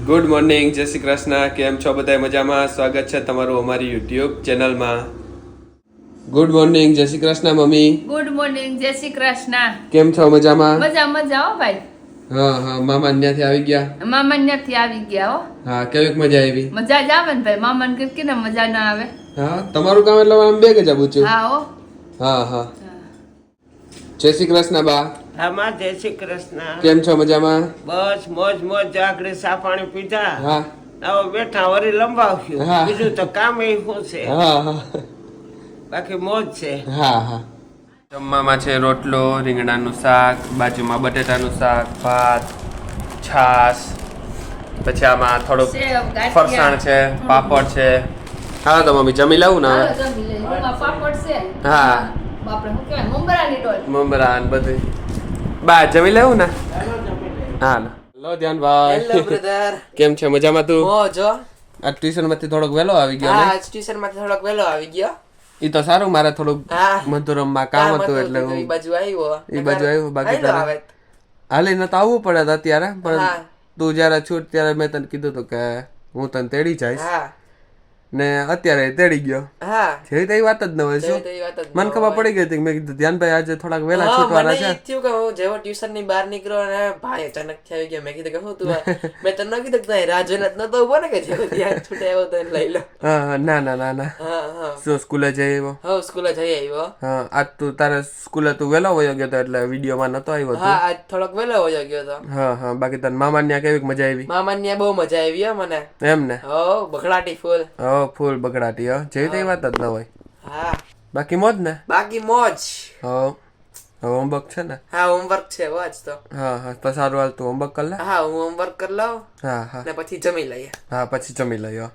Good morning, જય શ્રી કૃષ્ણ. કેમ છો બધા? મજામાં? સ્વાગત છે તમારું અમારી યુટ્યુબ ચેનલમાં. ગુડ મોર્નિંગ, જય Shri Krishna mummy. Good morning, જય શ્રી કૃષ્ણ. કેમ છો? મજામાં? મજા હો ભાઈ. હા હા, મામા ત્યાંથી આવી ગયા? મામા ત્યાંથી આવી ગયા હો. હા, કેવીક મજા આવી? મજા જ આવે ને ભાઈ, મામાને કેટલી ને મજા ના આવે. હા, તમારું કામ એટલે આમ બે ગજા પૂછ્યું. હા હો. હા હા. જય શ્રી કૃષ્ણ બા. આમાં જય શ્રી કૃષ્ણ. કેમ છો? મજામાં? બસ મોજ મોજ જાગડી સા પાણી પીધા. હા હવે બેઠા વળી લંબાવ્યું. હા. બીજું તો કામ એ શું છે, હા હા બાકી મોજ છે. હા હા. જમવામાં છે રોટલો, રીંગણાનું શાક, બાજુમાં બટેટાનું શાક, ભાત, છાશ, પછી આમાં થોડુંક સેવ, ગાંઠિયા. ફરસાણ છે, પાપડ છે. હા તો મમ્મી જમી લાવું ને હાલો હવે? જમી લઈએ. એમાં પાપડ છે. હા. બાપરે શું કહેવાય, મમરાની ડોલ. મમરા ને બધું. બા જમી લેવું ને? હા લો ધ્યાનભાઈ. Hello brother. કેમ છે? મજામાં તું? મોજો. આ ટ્યુશન માંથી થોડોક વહેલો આવી ગયો હા ને? આજ ટ્યુશન માંથી થોડોક વહેલો આવી ગયો. ઈ તો સારું, મારે થોડુંક હા મધુરમમાં કામ હતું એટલે ઈ હું બાજુ આવ્યો. ઈ બાજુ આવ્યો. બાકી હાલો તારે આવે. હાલીને તો આવવું પડે અત્યારે, પણ હા. તું જયારે છૂટ ત્યારે મેં તને કીધું હતું કે હું તને તેડી જઈશ, હા ને અત્યારે તેડી ગયો. હા જેવી તેવી વાત જ ન હોય. શું તો એ વાત જ ન મને ખબર હોય. પડી ગઈ હતી કે મેં કીધું ધ્યાનભાઈ આજે થોડાક વહેલા હા, છૂટવાના મને છે. ઈ થયું કે હું જેવો ટ્યુશન ની બહાર નીકળ્યો ને ભાઈ અચાનક થી આવી ગયા. મેં કીધું કે શું તું મેં તને ન કીધું કે તારી રાહ જોઈને જ નતો ઉભો ને કે જેવો ત્યાં છૂટે આવ્યો તો એને લઈ લો. હા હા, ના ના ના ના. હા હા શું સ્કૂલે જઈ આવ્યો? હવે સ્કૂલે જઈ આવ્યો. હા, આજ તું તારે સ્કૂલે તું વહેલો વયો ગયો હતો એટલે વિડીયોમાં નતો આવ્યો હા તું. આજ થોડોક વહેલો વયો ગયો તો. હા હા, બાકી તને મામા ત્યાં કેવીક મજા આવી? મામાને ત્યાં બહુ મજા આવી હો મને. એમ ને? હો બખડાટી ફૂલ. હો ફૂલ બગડાટી. હો જેવી તેવી વાત જ ન હોય. હા બાકી મોજ ને? બાકી મોજ. હો હવે હોમવર્ક છે ને? હા હોમવર્ક છે આજ તો. હા હા, તો સારું હાલ તું હોમવર્ક કર લે. હા હું હોમવર્ક કરી લઉં હા હા ને પછી જમી લઈએ. હા, પછી જમી લઈએ.